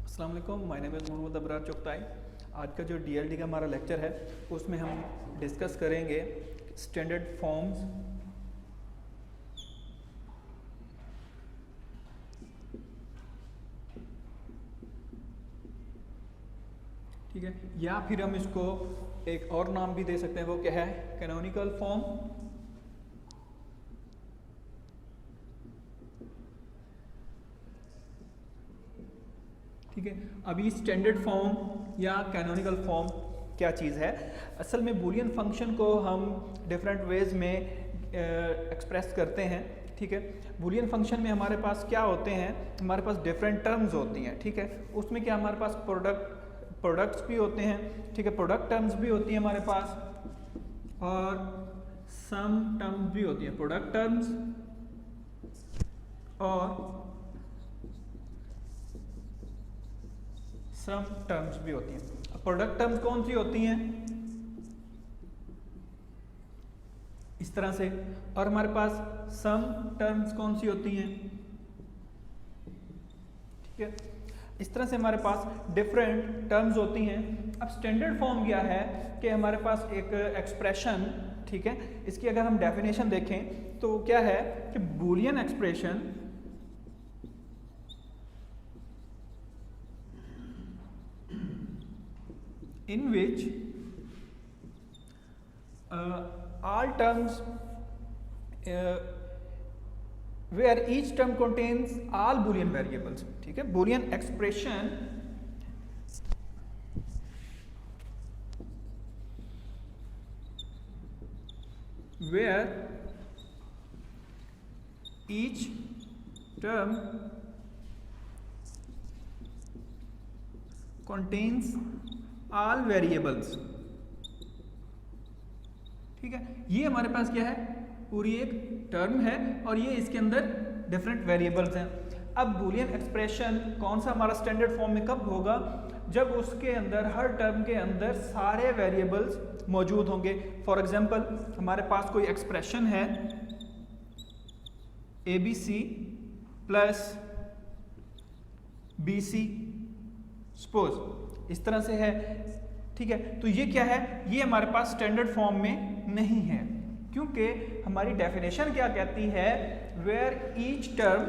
अस्सलाम वालेकुम, my name is Mohammad Abrar Chughtai. आज का जो डीएलडी का हमारा लेक्चर है उसमें हम डिस्कस करेंगे स्टैंडर्ड फॉर्म्स, ठीक है, या फिर हम इसको एक और नाम भी दे सकते हैं। वो क्या है? Canonical form. ठीक है, अभी स्टैंडर्ड फॉर्म या कैनोनिकल फॉर्म क्या चीज़ है? असल में बूलियन फंक्शन को हम डिफरेंट वेज में एक्सप्रेस करते हैं। ठीक है, बूलियन फंक्शन में हमारे पास क्या होते हैं? हमारे पास डिफरेंट टर्म्स होती हैं। ठीक है, उसमें क्या हमारे पास प्रोडक्ट्स भी होते हैं। ठीक है, प्रोडक्ट टर्म्स भी होती हैं हमारे पास, और सम टर्म्स भी होती हैं। प्रोडक्ट टर्म्स और सम टर्म्स भी होती हैं। प्रोडक्ट टर्म्स कौन सी होती हैं? इस तरह से। और हमारे पास सम टर्म्स कौन सी होती हैं? ठीक है, इस तरह से हमारे पास डिफरेंट टर्म्स होती हैं। अब स्टैंडर्ड फॉर्म क्या है कि हमारे पास एक एक्सप्रेशन, ठीक है, इसकी अगर हम डेफिनेशन देखें तो क्या है कि Boolean expression in which all terms where each term contains all boolean variables। ठीक है, boolean expression where each term contains all variables. ठीक है, ये हमारे पास क्या है? पूरी एक टर्म है और ये इसके अंदर डिफरेंट वेरिएबल्स हैं। अब बूलियन एक्सप्रेशन कौन सा हमारा स्टैंडर्ड फॉर्म में कब होगा? जब उसके अंदर हर टर्म के अंदर सारे वेरिएबल्स मौजूद होंगे। फॉर एग्जांपल हमारे पास कोई एक्सप्रेशन है ABC प्लस BC, सपोज इस तरह से है। ठीक है, तो ये क्या है? ये हमारे पास स्टैंडर्ड फॉर्म में नहीं है, क्योंकि हमारी डेफिनेशन क्या कहती है? Where each term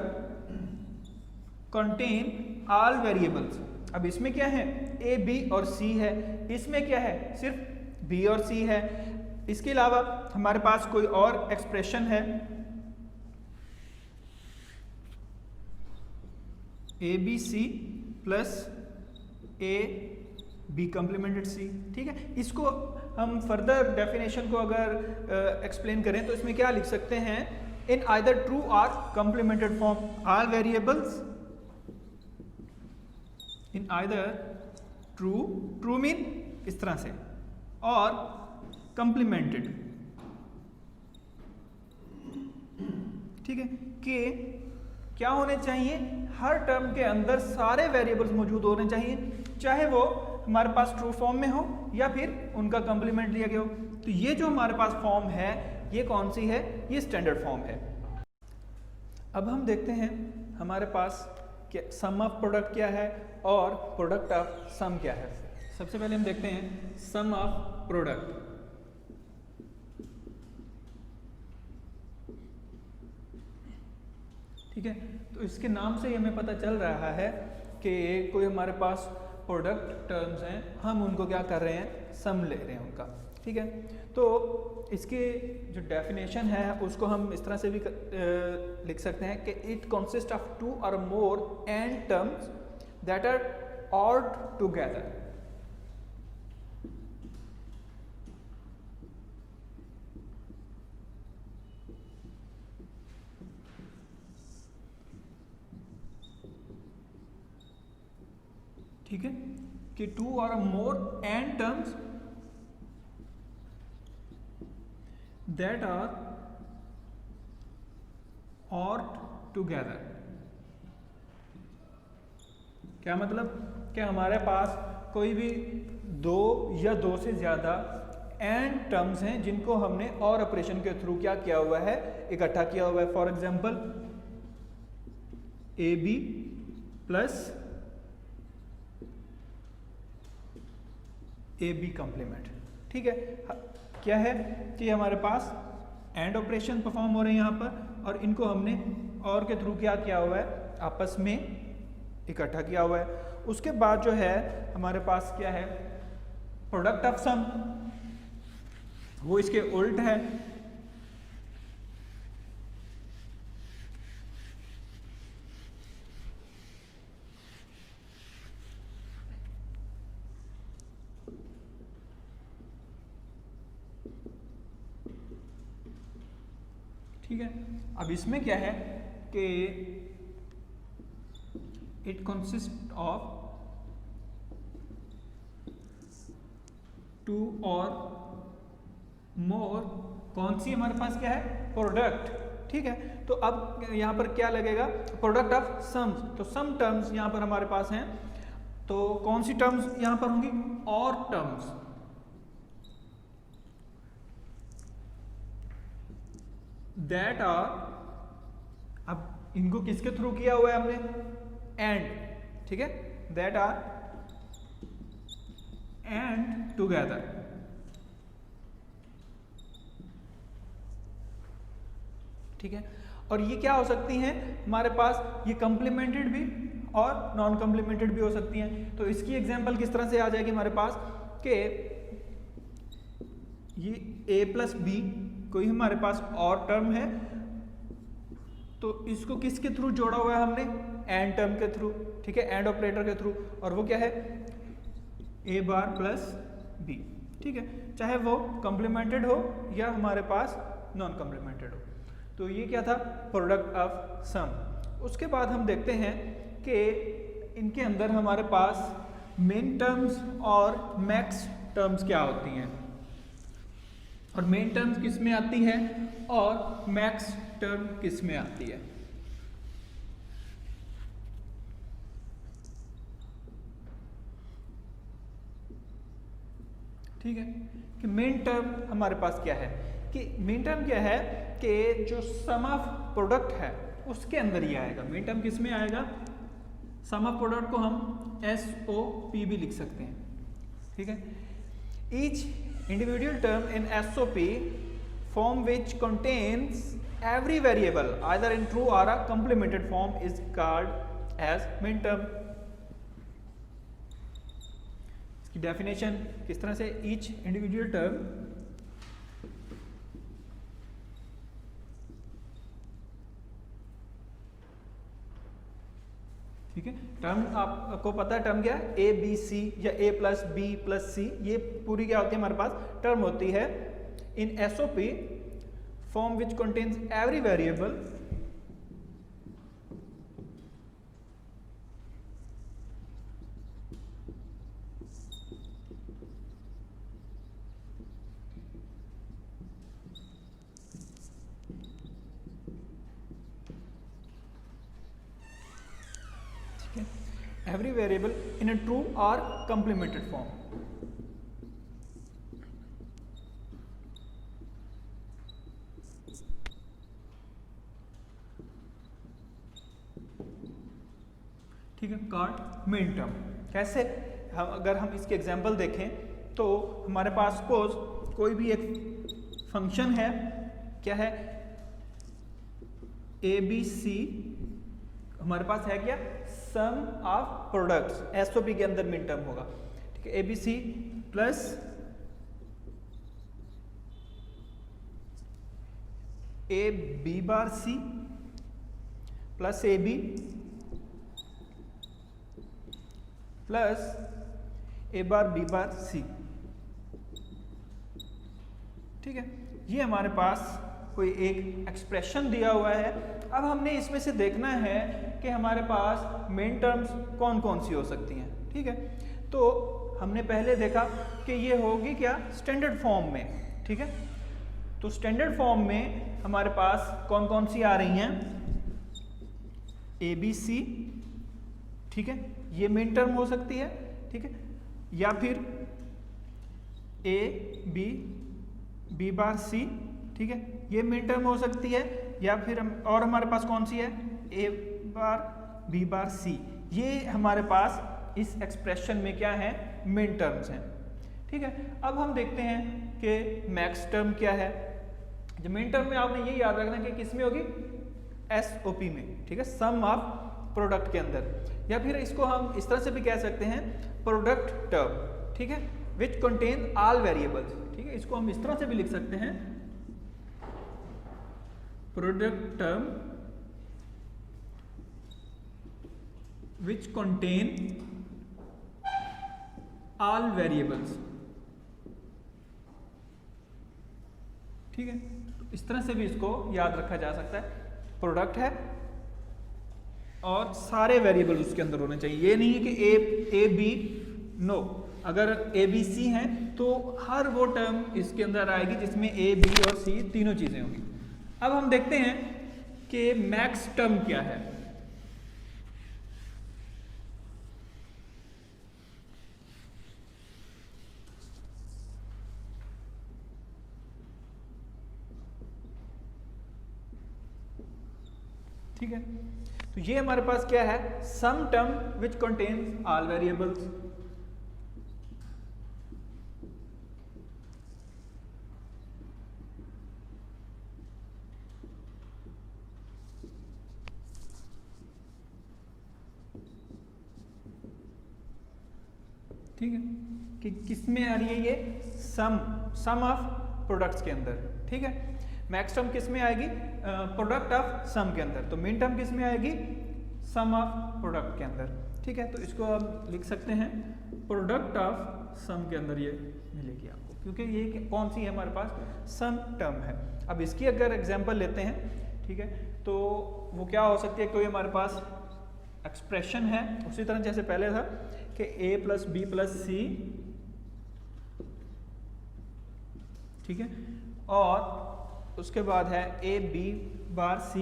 contain all variables. अब इसमें क्या है? A, B और C है। इसमें क्या है? सिर्फ B और C है। इसके अलावा हमारे पास कोई और एक्सप्रेशन है ABC plus A B complemented C। ठीक है, इसको हम फर्दर डेफिनेशन को अगर एक्सप्लेन करें तो इसमें क्या लिख सकते हैं? इन आइदर ट्रू और complemented form all variables in either true mean इस तरह से, और कम्प्लीमेंटेड। ठीक है, कि क्या होने चाहिए? हर टर्म के अंदर सारे वेरिएबल्स मौजूद होने चाहिए, चाहे वो हमारे पास ट्रू फॉर्म में हो या फिर उनका कम्प्लीमेंट लिया गया हो। तो ये जो हमारे पास फॉर्म है ये कौन सी है? ये स्टैंडर्ड फॉर्म है। अब हम देखते हैं हमारे पास सम ऑफ प्रोडक्ट क्या है और प्रोडक्ट ऑफ सम क्या है। सबसे पहले हम देखते हैं सम ऑफ प्रोडक्ट। ठीक है, तो इसके नाम से ही हमें पता चल रहा है कि कोई हमारे पास प्रोडक्ट टर्म्स हैं, हम उनको क्या कर रहे हैं? सम ले रहे हैं उनका। ठीक है, तो इसके जो डेफिनेशन है उसको हम इस तरह से भी लिख सकते हैं कि it consist of two or more AND terms that are ORed together. ठीक है, कि two or more AND terms that are ORed together. क्या मतलब? कि हमारे पास कोई भी दो या दो से ज्यादा एंड टर्म्स हैं जिनको हमने और ऑपरेशन के थ्रू क्या किया हुआ है? इकट्ठा किया हुआ है। For example AB plus A B complement. ठीक है, क्या है कि हमारे पास एंड ऑपरेशन परफॉर्म हो रहे हैं यहाँ पर, और इनको हमने और के थ्रू क्या किया हुआ है, आपस में इकट्ठा किया हुआ है। उसके बाद जो है हमारे पास क्या है, प्रोडक्ट ऑफ सम, वो इसके उल्ट है। ठीक है, अब इसमें क्या है कि it consist of two or मोर, कौन सी हमारे पास क्या है, प्रोडक्ट। ठीक है, तो अब यहाँ पर क्या लगेगा, प्रोडक्ट ऑफ सम्स। तो सम टर्म्स यहाँ पर हमारे पास हैं, तो कौन सी टर्म्स यहाँ पर होंगी, और टर्म्स। दैट आर, अब इनको किसके थ्रू किया हुआ है हमने, एंड। ठीक है, दैट आर एंड टुगेदर। ठीक है, और ये क्या हो सकती हैं हमारे पास, ये कॉम्प्लीमेंटेड भी और नॉन कॉम्प्लीमेंटेड भी हो सकती हैं। तो इसकी एग्जांपल किस तरह से आ जाएगी हमारे पास कि ये a प्लस बी कोई हमारे पास और टर्म है, तो इसको किसके थ्रू जोड़ा हुआ है हमने, एंड टर्म के थ्रू। ठीक है, एंड ऑपरेटर के थ्रू, और वो क्या है, a बार प्लस बी। ठीक है, चाहे वो कॉम्प्लीमेंटेड हो या हमारे पास नॉन कॉम्प्लीमेंटेड हो। तो ये क्या था, प्रोडक्ट ऑफ सम। उसके बाद हम देखते हैं कि इनके अंदर हमारे पास मेन टर्म्स और मैक्स टर्म्स क्या होती हैं, और मेन टर्म्स किस में आती है और मैक्स टर्म किस में आती है। ठीक है, कि मेन टर्म हमारे पास क्या है, कि मेन टर्म क्या है कि जो सम ऑफ प्रोडक्ट है उसके अंदर ही आएगा। मेन टर्म किस में आएगा, सम ऑफ प्रोडक्ट को हम SOP भी लिख सकते हैं। ठीक है, each individual term in SOP form which contains every variable either in true or a complemented form is called as main term। इसकी डेफिनेशन किस तरह से, each individual term ठीक है, टर्म आपको पता है टर्म क्या है, A B C या A plus B plus C, ये पूरी क्या होती है हमारे पास, टर्म होती है। इन SOP form which contains every variable every variable in a true or complemented form। ठीक है, कॉल्ड मेन टर्म। कैसे, अगर हम इसके एग्जांपल देखें तो हमारे पास सपोज कोई भी एक फंक्शन है, क्या है, ABC, हमारे पास है क्या, सम ऑफ प्रोडक्ट्स, SOP के अंदर मिन टर्म होगा। ठीक है, ABC plus AB bar C plus AB plus A bar B bar C। ठीक है, ये हमारे पास कोई एक एक्सप्रेशन दिया हुआ है। अब हमने इसमें से देखना है कि हमारे पास मेन टर्म्स कौन कौन सी हो सकती हैं। ठीक है, तो हमने पहले देखा कि ये होगी क्या, स्टैंडर्ड फॉर्म में। ठीक है, तो स्टैंडर्ड फॉर्म में हमारे पास कौन कौन सी आ रही हैं, ABC। ठीक है, ये मेन टर्म हो सकती है। ठीक है, या फिर B बार C। ठीक है, ये मेन टर्म हो सकती है, या फिर और हमारे पास कौन सी है, A bar B bar C। ये हमारे पास इस एक्सप्रेशन में क्या है, मेन टर्म्स हैं। ठीक है, अब हम देखते हैं कि मैक्स टर्म क्या है। जो मिन टर्म में आपने ये याद रखना कि किस में होगी, एसओपी में, ठीक है, सम ऑफ प्रोडक्ट के अंदर, या फिर इसको हम इस तरह से भी कह सकते हैं प्रोडक्ट टर्म, ठीक है, विच कंटेन ऑल वेरिएबल्स, ठीक है, इसको हम इस तरह से भी लिख सकते हैं product term which contain all variables, ठीक है, तो इस तरह से भी इसको याद रखा जा सकता है। प्रोडक्ट है और सारे वेरिएबल उसके अंदर होने चाहिए, ये नहीं है कि ए बी, नो, अगर ए बी सी हैं तो हर वो टर्म इसके अंदर आएगी जिसमें ए बी और सी तीनों चीजें होंगी। अब हम देखते हैं कि मैक्स टर्म क्या है। ठीक है, तो ये हमारे पास क्या है, sum term which contains all variables. ठीक है, कि किसमें आ रही है ये, सम ऑफ प्रोडक्ट्स के अंदर, ठीक है। मैक्स टर्म किस में आएगी, प्रोडक्ट ऑफ सम के अंदर, तो मिन टर्म किस में आएगी, सम ऑफ प्रोडक्ट के अंदर, ठीक है। तो इसको आप लिख सकते हैं प्रोडक्ट ऑफ सम के अंदर ये मिलेगी आपको, क्योंकि ये कौन सी है हमारे पास, सम टर्म है। अब इसकी अगर एग्जांपल लेते हैं, ठीक है, तो वो क्या हो सकती है, कोई हमारे पास एक्सप्रेशन है उसी तरह जैसे पहले था कि a प्लस बी प्लस सी, ठीक है, और उसके बाद है ए बी बार सी,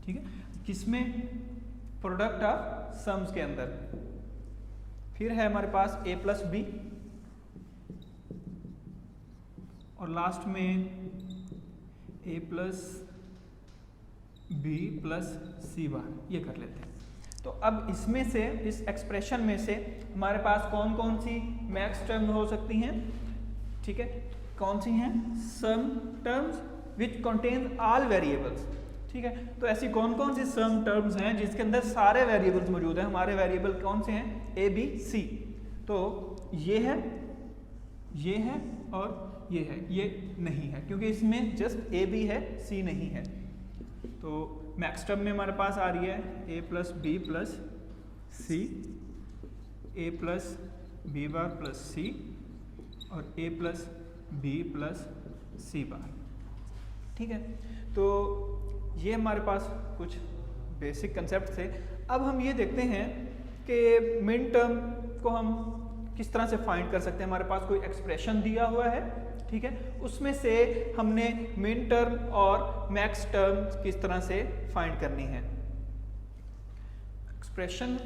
ठीक है, किसमें, प्रोडक्ट ऑफ सम्स के अंदर। फिर है हमारे पास a प्लस बी और लास्ट में a plus B plus C बार, ये कर लेते हैं। तो अब इसमें से, इस एक्सप्रेशन में से हमारे पास कौन कौन सी मैक्स टर्म हो सकती हैं, ठीक है, कौन सी हैं, some terms which contain all variables, ठीक है। तो ऐसी कौन कौन सी सम टर्म्स हैं जिसके अंदर सारे वेरिएबल्स मौजूद हैं। हमारे वेरिएबल कौन से हैं, ए बी सी, तो ये है, ये है और ये है, ये नहीं है क्योंकि इसमें जस्ट ए बी है, सी नहीं है। तो मैक्स टर्म में हमारे पास आ रही है a plus B plus C, A plus B bar plus C और a plus B plus C bar, ठीक है। तो ये हमारे पास कुछ बेसिक कंसेप्ट थे। अब हम ये देखते हैं कि मिन टर्म को हम किस तरह से फाइंड कर सकते हैं। हमारे पास कोई एक्सप्रेशन दिया हुआ है, ठीक है, उसमें से हमने मिन टर्म और मैक्स टर्म किस तरह से फाइंड करनी है। एक्सप्रेशन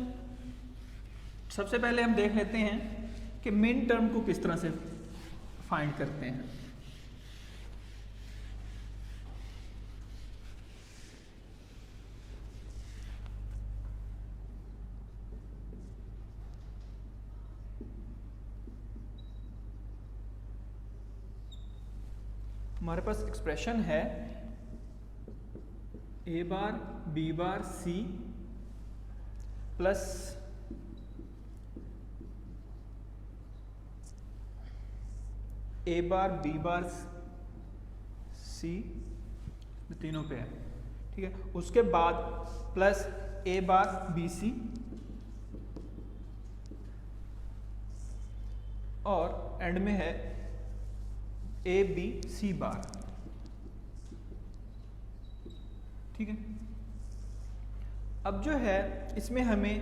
सबसे पहले हम देख लेते हैं कि मिन टर्म को किस तरह से फाइंड करते हैं। हमारे पास एक्सप्रेशन है ए बार बी बार सी प्लस ए बार बी बार सी, तीनों पे है, ठीक है। उसके बाद प्लस ए बार बी सी और एंड में है ए बी सी बार, ठीक है। अब जो है इसमें हमें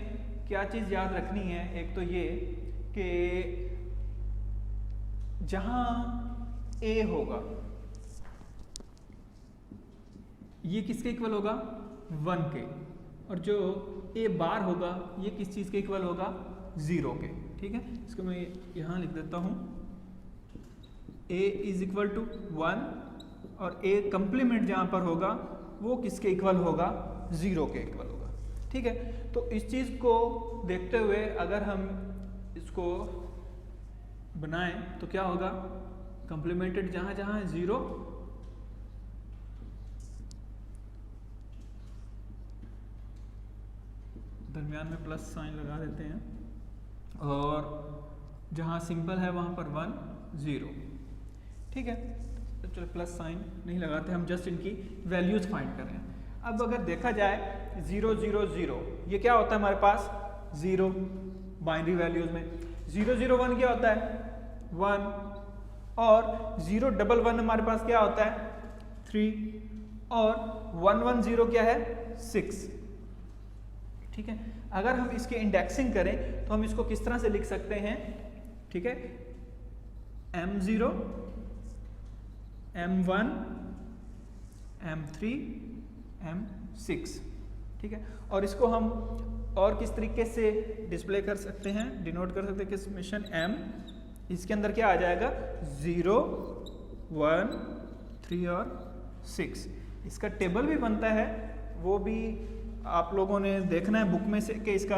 क्या चीज़ याद रखनी है, एक तो ये कि जहां ए होगा ये किसके इक्वल होगा, 1 के, और जो ए बार होगा ये किस चीज़ के इक्वल होगा, 0 के, ठीक है। इसको मैं यहाँ लिख देता हूँ, a इज इक्वल टू 1 और a कंप्लीमेंट जहाँ पर होगा वो किसके इक्वल होगा, 0 के इक्वल होगा। ठीक है, तो इस चीज़ को देखते हुए अगर हम इसको बनाएं तो क्या होगा, कंप्लीमेंटेड जहां जहां है 0, दरमियान में प्लस साइन लगा देते हैं, और जहां सिंपल है वहां पर 1 0। ठीक है, तो चलो प्लस साइन नहीं लगाते, हम जस्ट इनकी वैल्यूज फाइंड कर रहे हैं। अब अगर देखा जाए 0 0 0, ये क्या होता है हमारे पास 0 बाइनरी वैल्यूज में, 0 0 1 क्या होता है 1, और 0 1 1 हमारे पास क्या होता है 3, और 1 1 0 क्या है 6। ठीक है, अगर हम इसकी इंडेक्सिंग करें तो हम इसको किस तरह से लिख सकते हैं, ठीक है, M0 M1 M3 M6। ठीक है, और इसको हम और किस तरीके से डिस्प्ले कर सकते हैं, डिनोट कर सकते हैं कि समेशन M, इसके अंदर क्या आ जाएगा 0 1 3 और 6। इसका टेबल भी बनता है, वो भी आप लोगों ने देखना है बुक में से कि इसका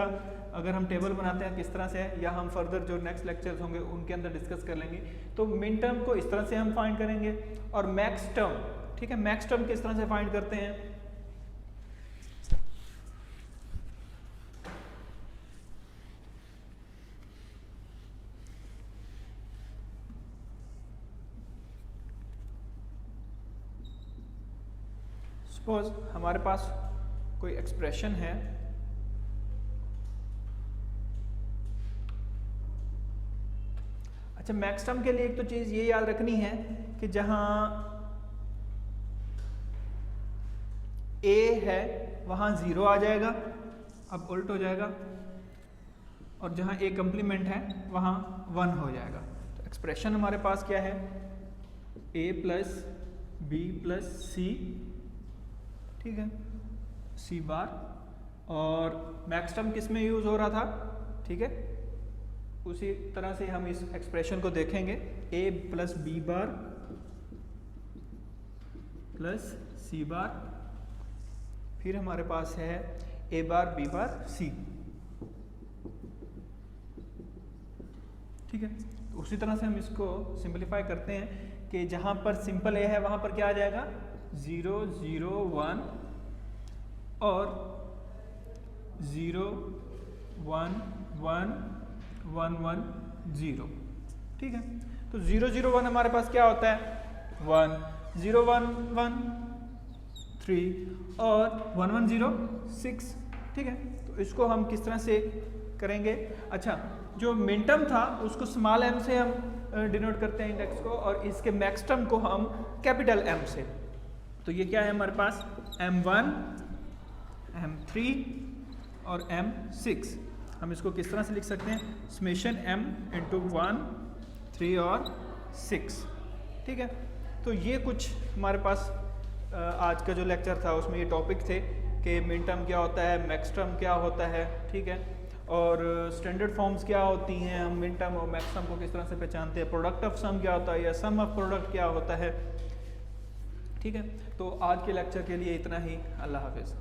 अगर हम टेबल बनाते हैं किस तरह से है, या हम फर्दर जो नेक्स्ट लेक्चर्स होंगे उनके अंदर डिस्कस कर लेंगे। तो मिन टर्म को इस तरह से हम फाइंड करेंगे, और मैक्स टर्म, ठीक है, मैक्स टर्म किस तरह से फाइंड करते हैं, सपोज हमारे पास कोई एक्सप्रेशन है, अच्छा मैक्स टर्म के लिए एक तो चीज ये याद रखनी है कि जहां A है वहां 0 आ जाएगा, अब उल्ट हो जाएगा, और जहां A कम्प्लीमेंट है वहां 1 हो जाएगा। तो एक्सप्रेशन हमारे पास क्या है A plus B plus C, ठीक है, C बार, और मैक्स टर्म किस में यूज हो रहा था, ठीक है, उसी तरह से हम इस एक्सप्रेशन को देखेंगे, A plus B bar plus C बार, फिर हमारे पास है A bar B bar C। ठीक है, तो उसी तरह से हम इसको सिंपलीफाई करते हैं कि जहां पर सिंपल A है वहां पर क्या आ जाएगा 0 0 1 और 0 1 1 1 1 0। ठीक है, तो 0 0 1 हमारे पास क्या होता है 1, 0 1 1 3 और 1 1 0 6। ठीक है, तो इसको हम किस तरह से करेंगे, अच्छा जो मिन टर्म था उसको स्मॉल m से हम डिनोट करते हैं इंडेक्स को, और इसके मैक्स टर्म को हम कैपिटल M से। तो ये क्या है हमारे पास M1 M3 और M6। हम इसको किस तरह से लिख सकते हैं, समेशन M इंटू 1 3 और 6। ठीक है, तो ये कुछ हमारे पास आज का जो लेक्चर था उसमें ये टॉपिक थे कि मिन टर्म क्या होता है, मैक्स टर्म क्या होता है, ठीक है, और स्टैंडर्ड फॉर्म्स क्या होती हैं, हम मिन टर्म और मैक्स टर्म को किस तरह से पहचानते हैं, प्रोडक्ट ऑफ सम क्या होता है या सम ऑफ प्रोडक्ट क्या होता है। ठीक है, तो आज के लेक्चर के लिए इतना ही, अल्लाह हाफिज़।